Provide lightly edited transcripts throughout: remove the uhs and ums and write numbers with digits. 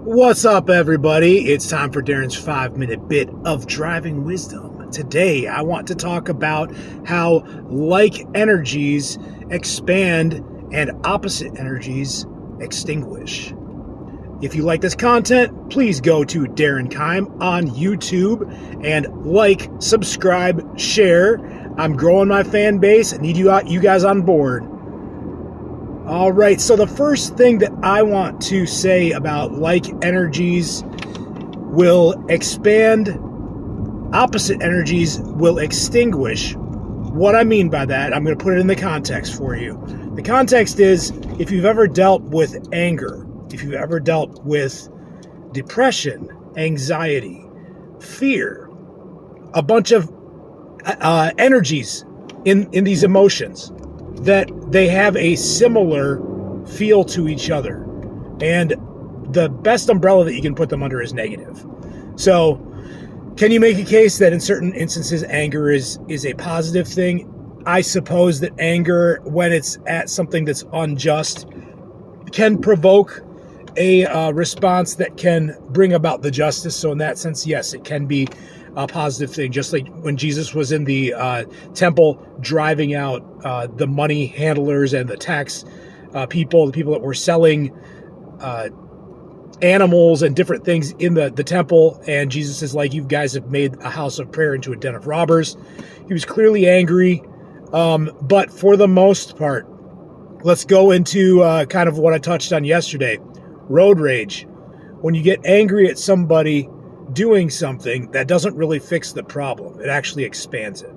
What's up, everybody? It's time for Darren's 5-minute bit of driving wisdom. Today, I want to talk about how like energies expand and opposite energies extinguish. If you like this content, please go to Darren Keim on YouTube and like, subscribe, share. I'm growing my fan base. I need you guys on board. All right, so the first thing that I want to say about like energies will expand, opposite energies will extinguish. What I mean by that, I'm going to put it in the context for you. The context is if you've ever dealt with anger, if you've ever dealt with depression, anxiety, fear, a bunch of energies in these emotions, that they have a similar feel to each other. And the best umbrella that you can put them under is negative. So can you make a case that in certain instances anger is a positive thing? I suppose that anger, when it's at something that's unjust, can provoke a response that can bring about the justice. So in that sense, yes, it can be a positive thing, just like when Jesus was in the temple driving out the money handlers and the tax people, the people that were selling animals and different things in the temple. And Jesus is like, you guys have made a house of prayer into a den of robbers. He was clearly angry. But for the most part, let's go into kind of what I touched on yesterday, road rage. When you get angry at somebody doing something, that doesn't really fix the problem. It actually expands it.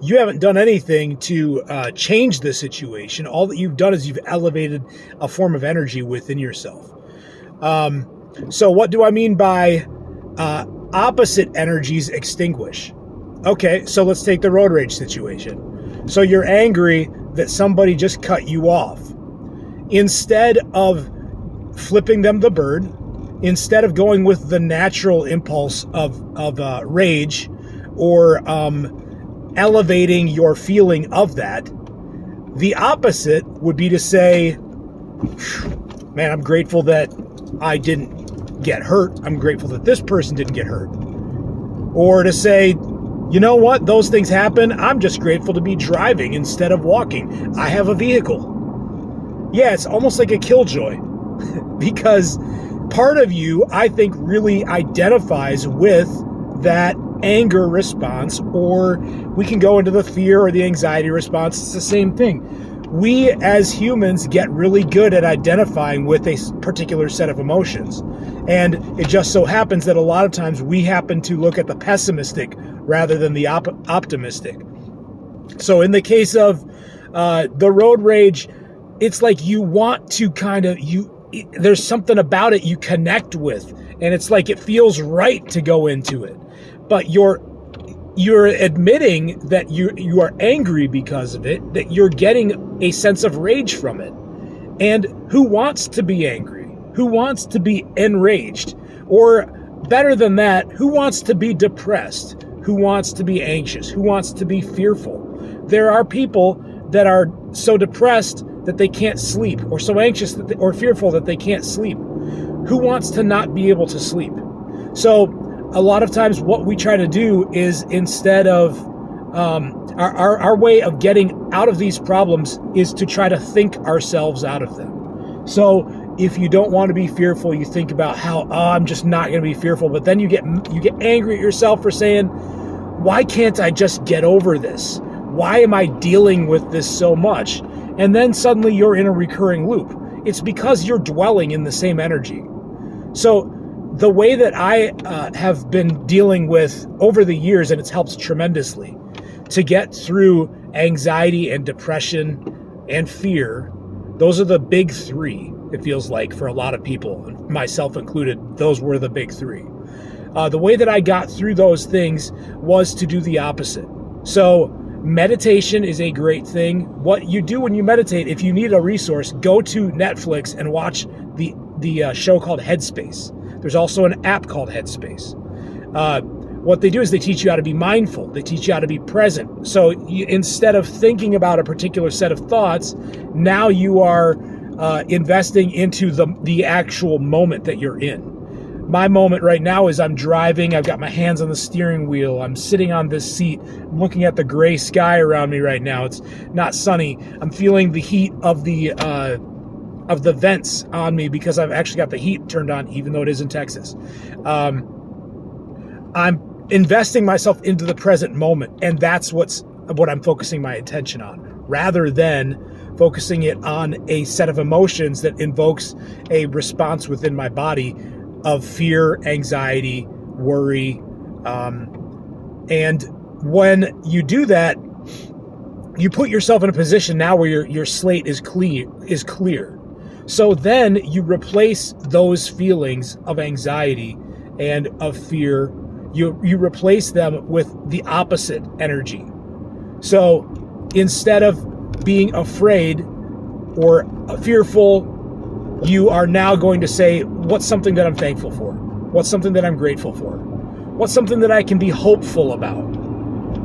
You haven't done anything to change the situation. All that you've done is you've elevated a form of energy within yourself. So what do I mean by opposite energies extinguish? Okay, so let's take the road rage situation. So you're angry that somebody just cut you off. Instead of flipping them the bird, instead of going with the natural impulse of rage or elevating your feeling of that, the opposite would be to say, man, I'm grateful that I didn't get hurt. I'm grateful that this person didn't get hurt. Or to say, you know what? Those things happen. I'm just grateful to be driving instead of walking. I have a vehicle. Yeah, it's almost like a killjoy because part of you, I think, really identifies with that anger response, or we can go into the fear or the anxiety response. It's the same thing. We as humans get really good at identifying with a particular set of emotions. And it just so happens that a lot of times we happen to look at the pessimistic rather than the optimistic. So in the case of the road rage, it's like you want to there's something about it you connect with, and it's like it feels right to go into it. But you're admitting that you are angry because of it, that you're getting a sense of rage from it. And who wants to be angry? Who wants to be enraged? Or better than that, who wants to be depressed? Who wants to be anxious? Who wants to be fearful? There are people that are so depressed that they can't sleep, or so anxious or fearful that they can't sleep. Who wants to not be able to sleep? So a lot of times what we try to do is, instead of our way of getting out of these problems is to try to think ourselves out of them. So if you don't want to be fearful, you think about how, I'm just not going to be fearful. But then you get angry at yourself for saying, why can't I just get over this? Why am I dealing with this so much? And then suddenly you're in a recurring loop. It's because you're dwelling in the same energy. So the way that I have been dealing with over the years, and it's helped tremendously, to get through anxiety and depression and fear, those are the big three, it feels like, for a lot of people, myself included. Those were the big three. The way that I got through those things was to do the opposite. So meditation is a great thing. What you do when you meditate, if you need a resource, go to Netflix and watch the show called Headspace. There's also an app called Headspace. What they do is they teach you how to be mindful. They teach you how to be present. So instead of thinking about a particular set of thoughts, now you are investing into the actual moment that you're in. My moment right now is I'm driving. I've got my hands on the steering wheel. I'm sitting on this seat. I'm looking at the gray sky around me right now. It's not sunny. I'm feeling the heat of the vents on me because I've actually got the heat turned on, even though it is in Texas. I'm investing myself into the present moment, and that's what I'm focusing my attention on, rather than focusing it on a set of emotions that invokes a response within my body of fear, anxiety, worry. And when you do that, you put yourself in a position now where your slate is clear. So then you replace those feelings of anxiety and of fear. You replace them with the opposite energy. So instead of being afraid or fearful, you are now going to say, what's something that I'm thankful for? What's something that I'm grateful for? What's something that I can be hopeful about?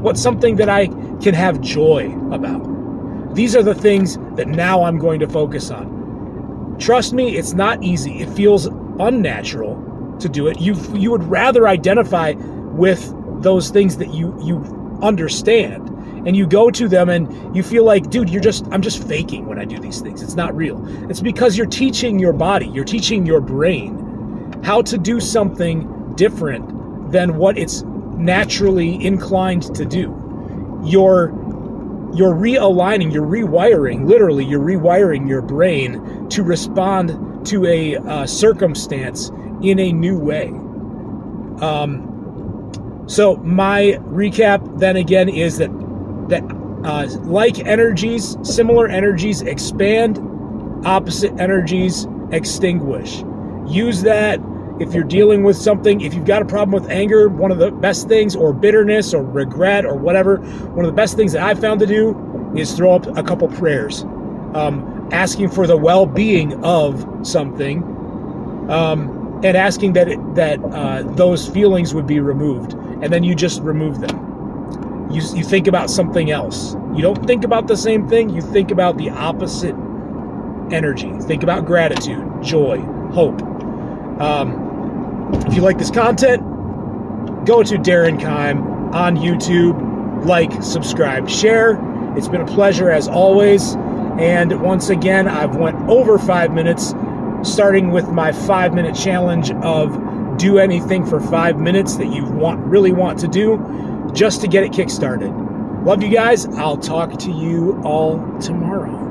What's something that I can have joy about? These are the things that now I'm going to focus on. Trust me, it's not easy. It feels unnatural to do it. You would rather identify with those things that you understand, and you go to them and you feel like, dude, I'm just faking when I do these things. It's not real. It's because you're teaching your body, you're teaching your brain how to do something different than what it's naturally inclined to do. You're realigning, you're rewiring your brain to respond to a circumstance in a new way. So my recap then again is that like energies, similar energies expand, opposite energies extinguish. Use that if you're dealing with something. If you've got a problem with anger, one of the best things, or bitterness or regret or whatever, one of the best things that I've found to do is throw up a couple prayers, asking for the well-being of something, and asking that those feelings would be removed, and then you just remove them. You think about something else. You don't think about the same thing. You think about the opposite energy. Think about gratitude, joy, hope. If you like this content, go to Darren Keim on YouTube. Like, subscribe, share. It's been a pleasure as always. And once again, I've went over 5 minutes, starting with my 5-minute challenge of do anything for 5 minutes that you really want to do, just to get it kickstarted. Love you guys. I'll talk to you all tomorrow.